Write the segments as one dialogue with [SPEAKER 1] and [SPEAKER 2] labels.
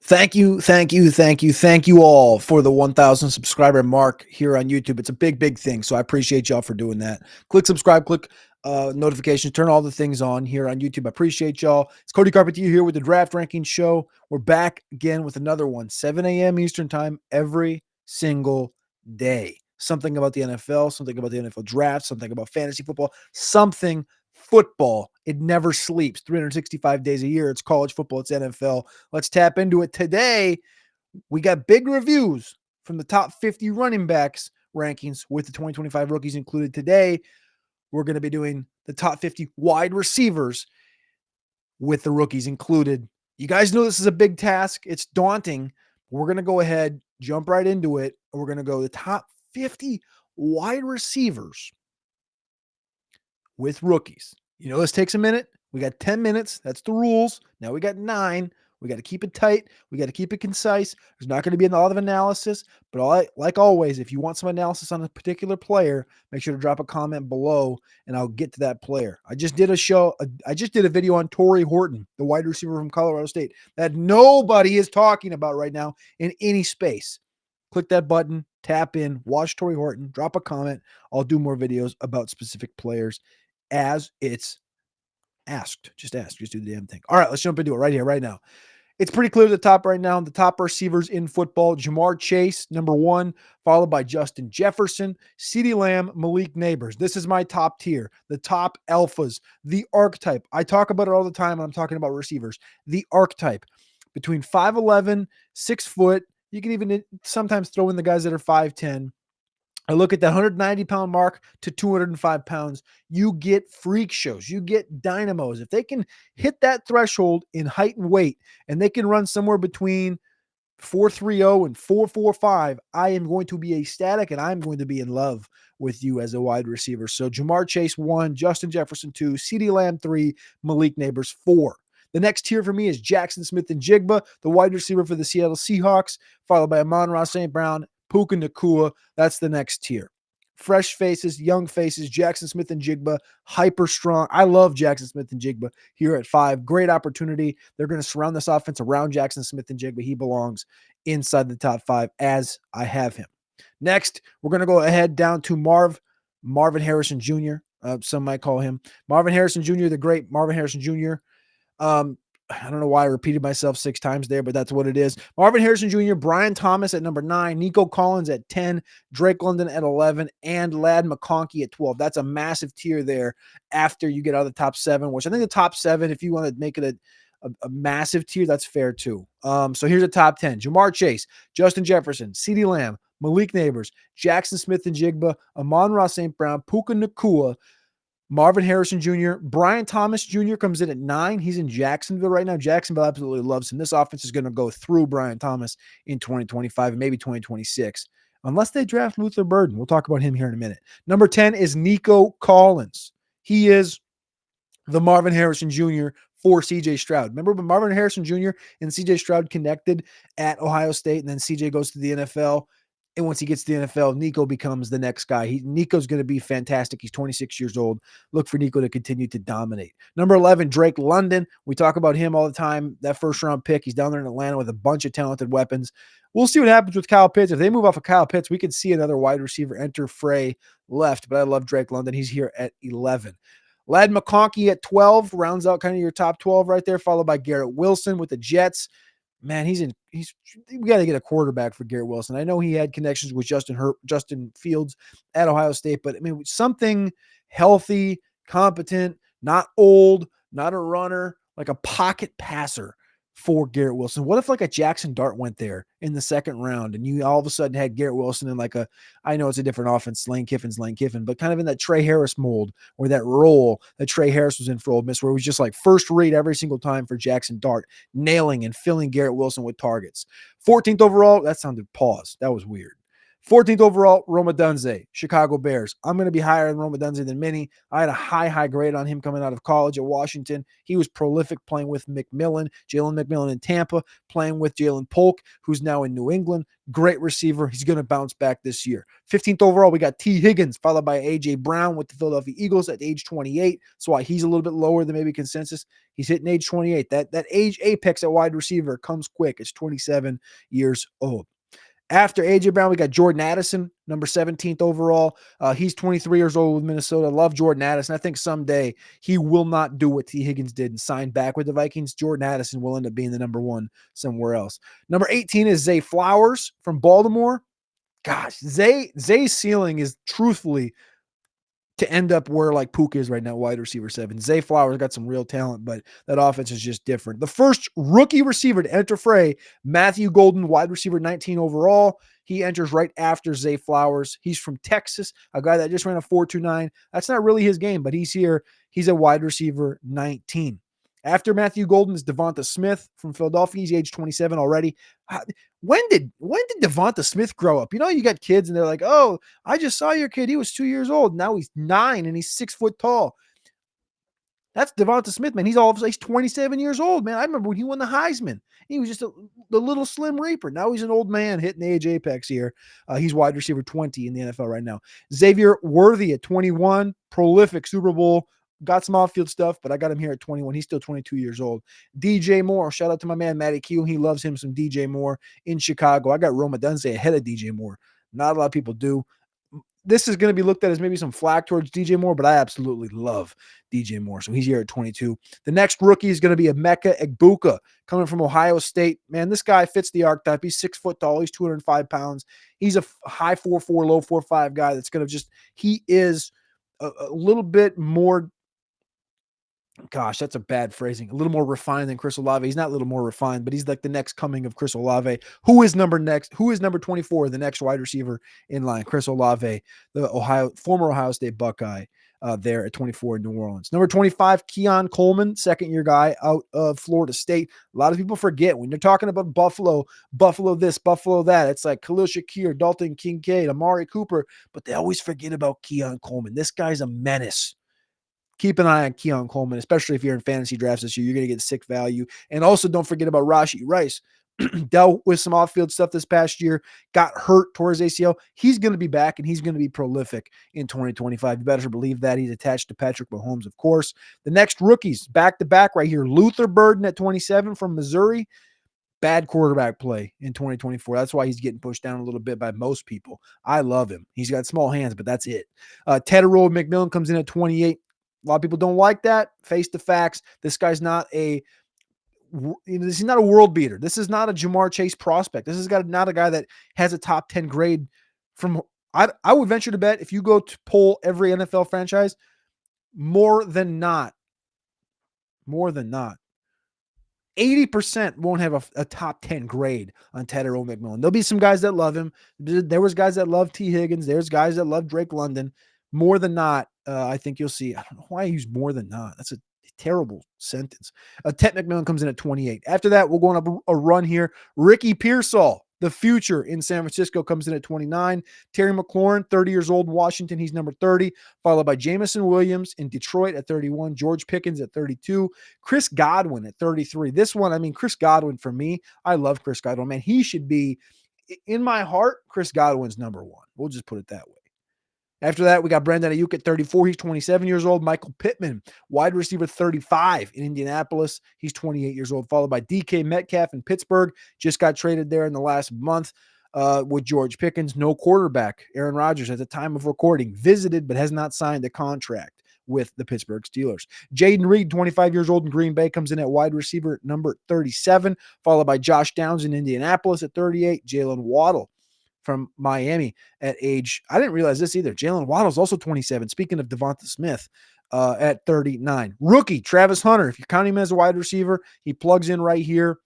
[SPEAKER 1] Thank you all for the 1,000 subscriber mark here on YouTube. It's a big thing, so I appreciate y'all for doing that. Click subscribe, click notifications, turn all the things on here on YouTube. I appreciate y'all. It's Cody Carpentier here with the Draft Ranking Show. We're back again with another one, 7 a.m. Eastern Time every single day. Something about the NFL, something about the NFL draft, something about fantasy football, something football. It never sleeps 365 days a year. It's college football, it's NFL. Let's tap into it today. We got big reviews from the top 50 running backs rankings with the 2025 rookies included. Today, we're going to be doing the top 50 wide receivers with the rookies included. You guys know this is a big task. It's daunting. We're going to go ahead, jump right into it. We're going to go the top 50 wide receivers with rookies. You know, this takes a minute. We got 10 minutes. That's the rules. Now we got 9. We got to keep it tight. We got to keep it concise. There's not going to be a lot of analysis, but like always, if you want some analysis on a particular player, make sure to drop a comment below and I'll get to that player. I just did a video on Torrey Horton, the wide receiver from Colorado State, that nobody is talking about right now in any space. Click that button, tap in, watch Torrey Horton, drop a comment. I'll do more videos about specific players as it's asked. Just ask. Just do the damn thing. All right, let's jump into it right here, right now. It's pretty clear at the top right now. The top receivers in football: Jamar Chase, number 1, followed by Justin Jefferson, CeeDee Lamb, Malik Neighbors. This is my top tier, the top alphas, the archetype. I talk about it all the time when I'm talking about receivers. The archetype between 5'11", 6 foot. You can even sometimes throw in the guys that are 5'10". I look at the 190-pound mark to 205 pounds. You get freak shows. You get dynamos. If they can hit that threshold in height and weight, and they can run somewhere between 4.30 and 4.45, I am going to be ecstatic, and I'm going to be in love with you as a wide receiver. So Jamar Chase 1, Justin Jefferson 2, CeeDee Lamb 3, Malik Neighbors 4. The next tier for me is Jackson Smith-Njigba, the wide receiver for the Seattle Seahawks, followed by Amon-Ra St. Brown, Puka Nacua. That's the next tier. Fresh faces, young faces, Jackson Smith-Njigba, hyper strong. I love Jackson Smith-Njigba here at 5. Great opportunity. They're going to surround this offense around Jackson Smith-Njigba. He belongs inside the top 5 as I have him. Next, we're going to go ahead down to Marvin Harrison Jr. Some might call him Marvin Harrison Jr., the great Marvin Harrison Jr. I don't know why I repeated myself 6 times there, but that's what it is. Marvin Harrison Jr., Brian Thomas at number 9, Nico Collins at 10, Drake London at 11, and Ladd McConkey at 12. That's a massive tier there after you get out of the top 7, which I think the top 7, if you want to make it a massive tier, that's fair too. So here's the top 10. Jamar Chase, Justin Jefferson, CeeDee Lamb, Malik Neighbors, Jackson Smith-Njigba, Amon-Ra St. Brown, Puka Nacua, Marvin Harrison Jr., Brian Thomas Jr. comes in at 9. He's in Jacksonville right now. Jacksonville absolutely loves him. This offense is going to go through Brian Thomas in 2025 and maybe 2026, unless they draft Luther Burden. We'll talk about him here in a minute. Number 10 is Nico Collins. He is the Marvin Harrison Jr. for CJ Stroud. Remember when Marvin Harrison Jr. and CJ Stroud connected at Ohio State, and then CJ goes to the NFL? And once he gets to the NFL, Nico becomes the next guy. Nico's going to be fantastic. He's 26 years old. Look for Nico to continue to dominate. Number 11, Drake London. We talk about him all the time. That first-round pick, he's down there in Atlanta with a bunch of talented weapons. We'll see what happens with Kyle Pitts. If they move off of Kyle Pitts, we could see another wide receiver enter fray left. But I love Drake London. He's here at 11. Ladd McConkey at 12 rounds out kind of your top 12 right there, followed by Garrett Wilson with the Jets. Man, we got to get a quarterback for Garrett Wilson. I know he had connections with Justin Fields at Ohio State, but I mean, something healthy, competent, not old, not a runner, like a pocket passer for Garrett Wilson. What if like a Jackson Dart went there in the 2nd round and you all of a sudden had Garrett Wilson in I know it's a different offense, Lane Kiffin's Lane Kiffin, but kind of in that Trey Harris mold or that role that Trey Harris was in for Ole Miss, where it was just like first rate every single time for Jackson Dart, nailing and filling Garrett Wilson with targets. 14th overall, that sounded pause. That was weird. 14th overall, Roma Dunze, Chicago Bears. I'm going to be higher on Roma Dunze than many. I had a high grade on him coming out of college at Washington. He was prolific playing with McMillan, Jalen McMillan in Tampa, playing with Jalen Polk, who's now in New England. Great receiver. He's going to bounce back this year. 15th overall, we got T. Higgins, followed by A.J. Brown with the Philadelphia Eagles at age 28. That's why he's a little bit lower than maybe consensus. He's hitting age 28. That age apex at wide receiver comes quick. It's 27 years old. After A.J. Brown, we got Jordan Addison, number 17th overall. He's 23 years old with Minnesota. Love Jordan Addison. I think someday he will not do what T. Higgins did and sign back with the Vikings. Jordan Addison will end up being the number one somewhere else. Number 18 is Zay Flowers from Baltimore. Gosh, Zay's ceiling is truthfully to end up where like Pook is right now, wide receiver 7. Zay Flowers got some real talent, but that offense is just different. The first rookie receiver to enter fray, Matthew Golden, wide receiver 19 overall. He enters right after Zay Flowers. He's from Texas, a guy that just ran a 4.29. That's not really his game, but he's here. He's a wide receiver 19. After Matthew Golden is Devonta Smith from Philadelphia. He's age 27 already. When did Devonta Smith grow up? You know, you got kids and they're like, oh, I just saw your kid. He was 2 years old. Now he's 9 and he's 6 foot tall. That's Devonta Smith, man. He's 27 years old, man. I remember when he won the Heisman. He was just the little slim reaper. Now he's an old man hitting the age apex here. He's wide receiver 20 in the NFL right now. Xavier Worthy at 21, prolific Super Bowl. Got some off-field stuff, but I got him here at 21. He's still 22 years old. DJ Moore, shout out to my man, Matty Q. He loves him some DJ Moore in Chicago. I got Roma Dunze ahead of DJ Moore. Not a lot of people do. This is going to be looked at as maybe some flack towards DJ Moore, but I absolutely love DJ Moore. So he's here at 22. The next rookie is going to be Emeka Egbuka coming from Ohio State. Man, this guy fits the archetype. He's 6 foot tall. He's 205 pounds. He's a high 4.4, low 4.5 guy that's going to he is a little bit more. Gosh, that's a bad phrasing. A little more refined than Chris Olave. He's not a little more refined, but he's like the next coming of Chris Olave. Who is number 24, the next wide receiver in line? Chris Olave, the former Ohio State Buckeye, there at 24 in New Orleans. Number 25, Keon Coleman, second-year guy out of Florida State. A lot of people forget when they're talking about Buffalo this, Buffalo that. It's like Khalil Shakir, Dalton Kincaid, Amari Cooper, but they always forget about Keon Coleman. This guy's a menace. Keep an eye on Keon Coleman, especially if you're in fantasy drafts this year. You're going to get sick value. And also don't forget about Rashee Rice. Dealt with some off-field stuff this past year, got hurt towards ACL. He's going to be back, and he's going to be prolific in 2025. You better believe that. He's attached to Patrick Mahomes, of course. The next rookies, back-to-back right here. Luther Burden at 27 from Missouri. Bad quarterback play in 2024. That's why he's getting pushed down a little bit by most people. I love him. He's got small hands, but that's it. Tedero McMillan comes in at 28. A lot of people don't like that. Face the facts. This guy's not this is not a world beater. This is not a Jamar Chase prospect. This is not a guy that has a top 10 grade from. I would venture to bet if you go to poll every NFL franchise, more than not, 80% won't have a top 10 grade on Tedero McMillan. There'll be some guys that love him. There was guys that love T. Higgins. There's guys that love Drake London. More than not, I think you'll see. I don't know why I use more than not. That's a terrible sentence. Ted McMillan comes in at 28. After that, we'll go on a run here. Ricky Pearsall, the future in San Francisco, comes in at 29. Terry McLaurin, 30 years old in Washington. He's number 30, followed by Jameson Williams in Detroit at 31. George Pickens at 32. Chris Godwin at 33. This one, Chris Godwin, for me, I love Chris Godwin. Man, he should be, in my heart, Chris Godwin's number one. We'll just put it that way. After that, we got Brandon Ayuk at 34. He's 27 years old. Michael Pittman, wide receiver 35 in Indianapolis. He's 28 years old, followed by DK Metcalf in Pittsburgh. Just got traded there in the last month with George Pickens. No quarterback. Aaron Rodgers, at the time of recording, visited but has not signed a contract with the Pittsburgh Steelers. Jaden Reed, 25 years old in Green Bay, comes in at wide receiver number 37, followed by Josh Downs in Indianapolis at 38. Jalen Waddle from Miami at age, I didn't realize this either. Jalen Waddle's also 27. Speaking of Devonta Smith, at 39. Rookie, Travis Hunter. If you're counting him as a wide receiver, he plugs in right here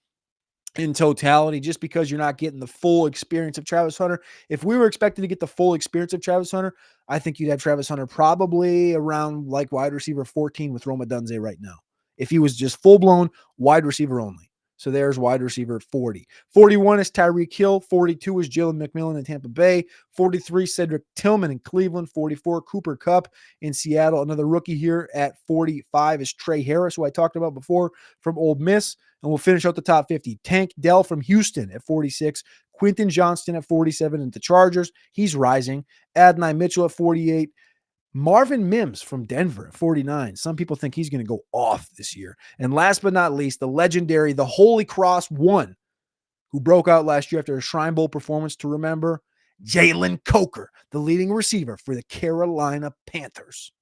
[SPEAKER 1] in totality, just because you're not getting the full experience of Travis Hunter. If we were expecting to get the full experience of Travis Hunter, I think you'd have Travis Hunter probably around like wide receiver 14 with Roma Dunze right now. If he was just full-blown wide receiver only. So there's wide receiver 40. 41 is Tyreek Hill. 42 is Jalen McMillan in Tampa Bay. 43, Cedric Tillman in Cleveland. 44, Cooper Kupp in Seattle. Another rookie here at 45 is Trey Harris, who I talked about before from Ole Miss. And we'll finish out the top 50. Tank Dell from Houston at 46. Quentin Johnston at 47 at the Chargers. He's rising. Adonai Mitchell at 48. Marvin Mims from Denver at 49. Some people think he's going to go off this year. And last but not least, the legendary, the Holy Cross one, who broke out last year after a Shrine Bowl performance to remember, Jalen Coker, the leading receiver for the Carolina Panthers.